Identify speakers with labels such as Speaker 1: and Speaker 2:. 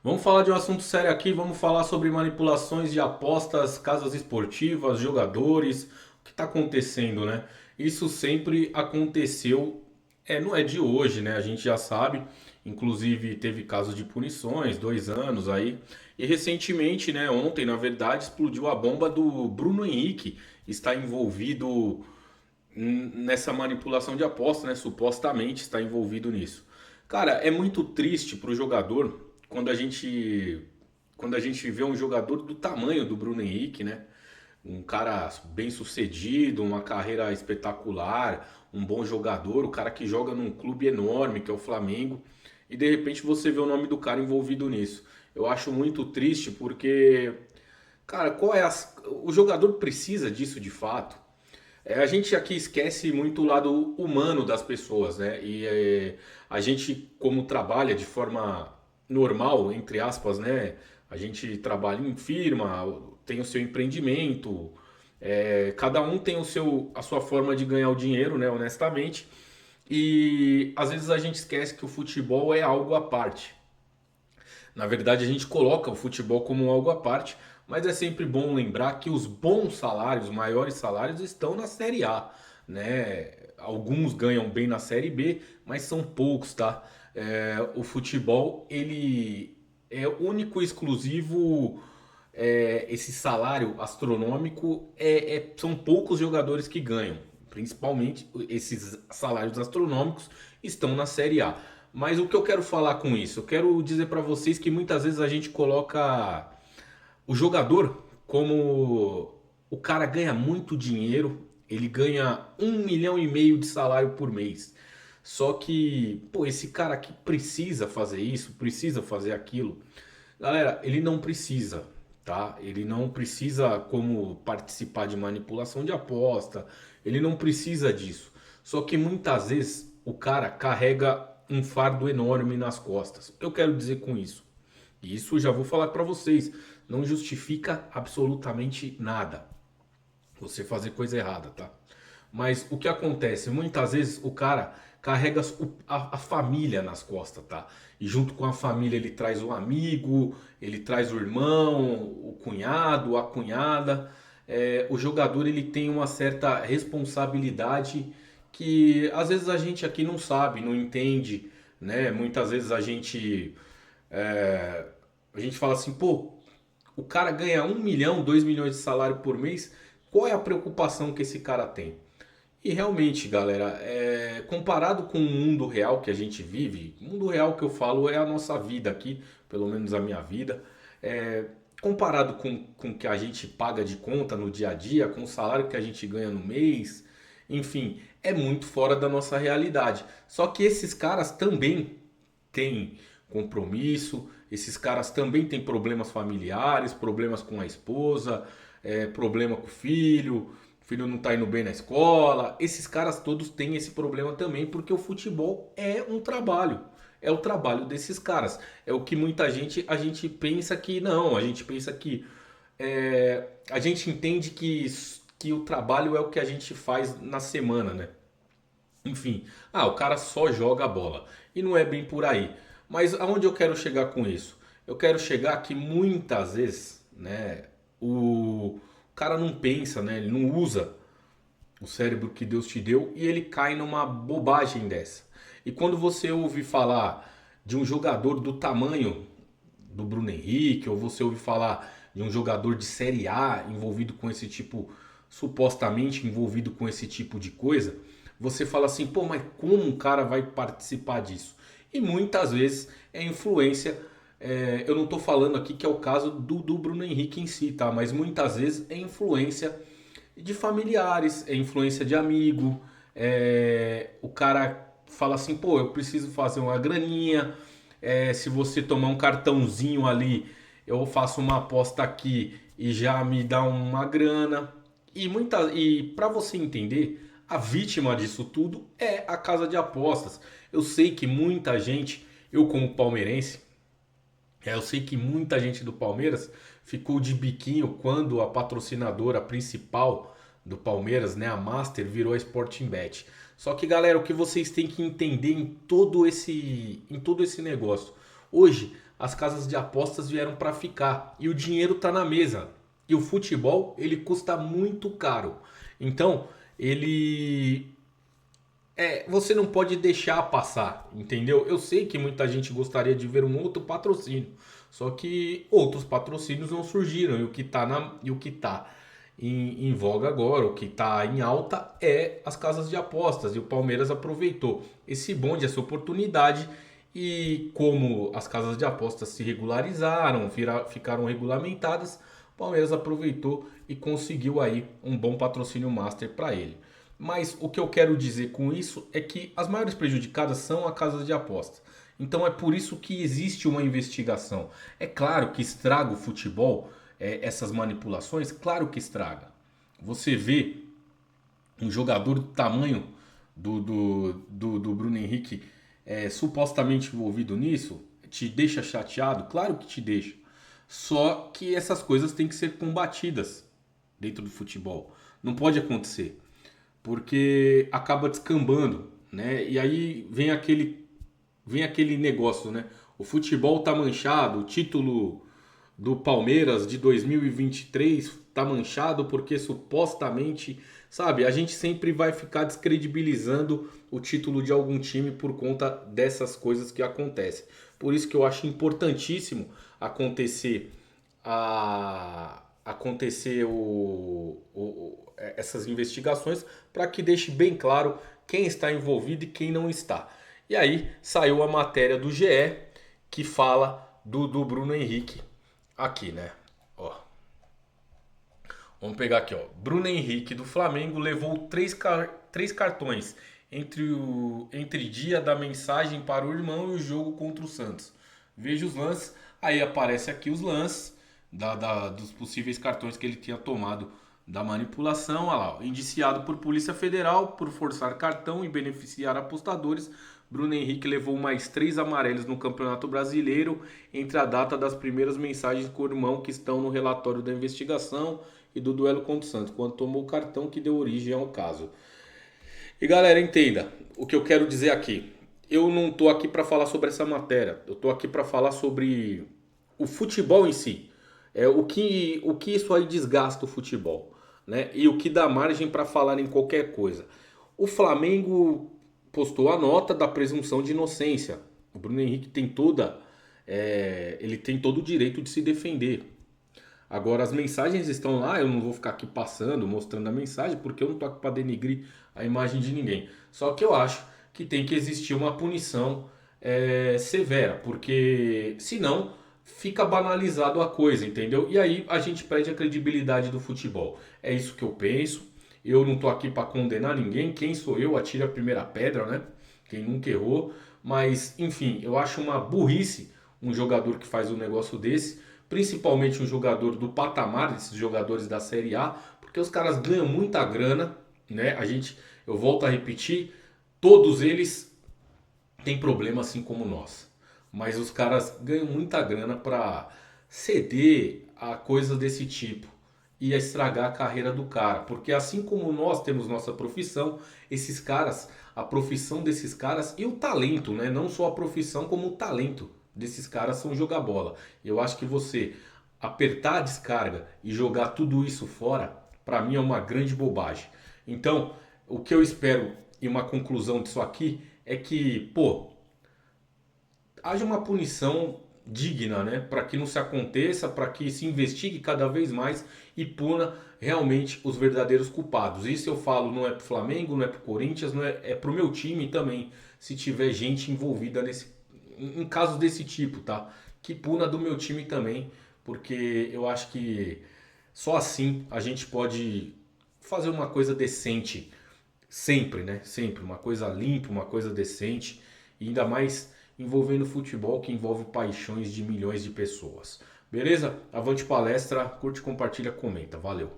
Speaker 1: Vamos falar de um assunto sério aqui, vamos falar sobre manipulações de apostas, casas esportivas, jogadores, o que está acontecendo, né? Isso sempre aconteceu, não é de hoje, né? A gente já sabe, inclusive teve casos de punições, 2 anos aí. E recentemente, né, ontem, na verdade, explodiu a bomba do Bruno Henrique, está envolvido nessa manipulação de aposta, né? Supostamente está envolvido nisso. Cara, é muito triste para o jogador quando a gente vê um jogador do tamanho do Bruno Henrique, né? Um cara bem sucedido, uma carreira espetacular, um bom jogador, o cara que joga num clube enorme que é o Flamengo, e de repente você vê o nome do cara envolvido nisso. Eu acho muito triste porque, cara, o jogador precisa disso de fato. A gente aqui esquece muito o lado humano das pessoas, né? A gente, como trabalha de forma normal, entre aspas, né? A gente trabalha em firma, tem o seu empreendimento, cada um tem a sua forma de ganhar o dinheiro, né? Honestamente. E às vezes a gente esquece que o futebol é algo à parte. Na verdade, a gente coloca o futebol como algo à parte, mas é sempre bom lembrar que os bons salários, os maiores salários, estão na Série A, né? Alguns ganham bem na Série B, mas são poucos, tá? O futebol, ele é único e exclusivo. Esse salário astronômico são poucos jogadores que ganham. Principalmente esses salários astronômicos estão na Série A. Mas o que eu quero falar com isso? Eu quero dizer para vocês que muitas vezes a gente coloca o jogador como o cara ganha muito dinheiro, ele ganha 1,5 milhão de salário por mês. Só que, pô, esse cara aqui precisa fazer isso, precisa fazer aquilo. Galera, ele não precisa, tá? Ele não precisa como participar de manipulação de aposta, ele não precisa disso. Só que muitas vezes o cara carrega um fardo enorme nas costas. O que eu quero dizer com isso? E isso eu já vou falar para vocês, não justifica absolutamente nada você fazer coisa errada, tá? Mas o que acontece? Muitas vezes o cara carrega a família nas costas, tá? E junto com a família ele traz o amigo, ele traz o irmão, o cunhado, a cunhada. O jogador ele tem uma certa responsabilidade que às vezes a gente aqui não sabe, não entende, né? Muitas vezes a gente fala assim, pô, o cara ganha 1 milhão, 2 milhões de salário por mês, qual é a preocupação que esse cara tem? E realmente, galera, comparado com o mundo real que a gente vive, o mundo real que eu falo é a nossa vida aqui, pelo menos a minha vida, comparado com o que a gente paga de conta no dia a dia, com o salário que a gente ganha no mês, enfim, é muito fora da nossa realidade. Só que esses caras também têm compromisso, esses caras também têm problemas familiares, problemas com a esposa, problema com o filho não tá indo bem na escola. Esses caras todos têm esse problema também, porque o futebol é um trabalho. É o trabalho desses caras. É o que muita gente, a gente pensa que não, a gente pensa que a gente entende que o trabalho é o que a gente faz na semana, né? Enfim, o cara só joga a bola. E não é bem por aí. Mas aonde eu quero chegar com isso? Eu quero chegar que muitas vezes, né, o cara não pensa, né, ele não usa o cérebro que Deus te deu e ele cai numa bobagem dessa. E quando você ouve falar de um jogador do tamanho do Bruno Henrique, ou você ouve falar de um jogador de Série A envolvido com esse tipo, supostamente envolvido com esse tipo de coisa, você fala assim, pô, mas como um cara vai participar disso? E muitas vezes é influência. Eu não estou falando aqui que é o caso do Bruno Henrique em si, tá? Mas muitas vezes é influência de familiares, é influência de amigo. O cara fala assim, pô, eu preciso fazer uma graninha. Se você tomar um cartãozinho ali, eu faço uma aposta aqui e já me dá uma grana. E para você entender, a vítima disso tudo é a casa de apostas. Eu sei que muita gente, eu como palmeirense, eu sei que muita gente do Palmeiras ficou de biquinho quando a patrocinadora principal do Palmeiras, né, a Master, virou a Sporting Bet. Só que, galera, o que vocês têm que entender em todo esse negócio, Hoje, as casas de apostas vieram para ficar e o dinheiro está na mesa. E o futebol, ele custa muito caro. Então, ele você não pode deixar passar, entendeu? Eu sei que muita gente gostaria de ver um outro patrocínio, só que outros patrocínios não surgiram e o que tá em voga agora, o que está em alta é as casas de apostas e o Palmeiras aproveitou esse bonde, essa oportunidade e como as casas de apostas se regularizaram, ficaram regulamentadas, o Palmeiras aproveitou e conseguiu aí um bom patrocínio master para ele. Mas o que eu quero dizer com isso é que as maiores prejudicadas são as casas de apostas. Então é por isso que existe uma investigação. É claro que estraga o futebol, essas manipulações, claro que estraga. Você vê um jogador do tamanho do Bruno Henrique supostamente envolvido nisso, te deixa chateado? Claro que te deixa. Só que essas coisas têm que ser combatidas dentro do futebol. Não pode acontecer porque acaba descambando, né? E aí vem aquele negócio, né? O futebol tá manchado, o título do Palmeiras de 2023 tá manchado porque supostamente, sabe, a gente sempre vai ficar descredibilizando o título de algum time por conta dessas coisas que acontecem. Por isso que eu acho importantíssimo acontecer essas investigações para que deixe bem claro quem está envolvido e quem não está. E aí saiu a matéria do GE que fala do Bruno Henrique aqui, né? Ó. Vamos pegar aqui, ó. Bruno Henrique do Flamengo levou três cartões entre dia da mensagem para o irmão e o jogo contra o Santos. Veja os lances. Aí aparece aqui os lances dos possíveis cartões que ele tinha tomado da manipulação. Olha lá, ó. Indiciado por Polícia Federal por forçar cartão e beneficiar apostadores, Bruno Henrique levou mais 3 amarelos no Campeonato Brasileiro entre a data das primeiras mensagens com o irmão que estão no relatório da investigação e do duelo contra o Santos, quando tomou o cartão que deu origem ao caso. E galera, entenda o que eu quero dizer aqui. Eu não tô aqui para falar sobre essa matéria. Eu tô aqui para falar sobre o futebol em si. O que isso aí desgasta o futebol, né? E o que dá margem para falar em qualquer coisa. O Flamengo postou a nota da presunção de inocência. O Bruno Henrique ele tem todo o direito de se defender. Agora as mensagens estão lá, eu não vou ficar aqui passando, mostrando a mensagem, porque eu não tô aqui para denigrir a imagem de ninguém. Só que eu acho que tem que existir uma punição severa, porque senão fica banalizado a coisa, entendeu? E aí a gente perde a credibilidade do futebol. É isso que eu penso. Eu não tô aqui para condenar ninguém. Quem sou eu? Atire a primeira pedra, né? Quem nunca errou. Mas, enfim, eu acho uma burrice um jogador que faz um negócio desse, principalmente um jogador do patamar desses jogadores da Série A, porque os caras ganham muita grana, né? Eu volto a repetir, todos eles têm problema assim como nós. Mas os caras ganham muita grana para ceder a coisas desse tipo e a estragar a carreira do cara, porque assim como nós temos nossa profissão, esses caras, a profissão desses caras e o talento, né? Não só a profissão como o talento desses caras são jogar bola. Eu acho que você apertar a descarga e jogar tudo isso fora, para mim é uma grande bobagem. Então, o que eu espero e uma conclusão disso aqui é que, pô, haja uma punição digna, né? Para que não se aconteça, para que se investigue cada vez mais e puna realmente os verdadeiros culpados. Isso eu falo, não é pro Flamengo, não é pro Corinthians, não é pro meu time também, se tiver gente envolvida em casos desse tipo, tá? Que puna do meu time também, porque eu acho que só assim a gente pode fazer uma coisa decente sempre, né? Sempre uma coisa limpa, uma coisa decente, e ainda mais envolvendo futebol que envolve paixões de milhões de pessoas. Beleza? Avante palestra, curte, compartilha, comenta. Valeu!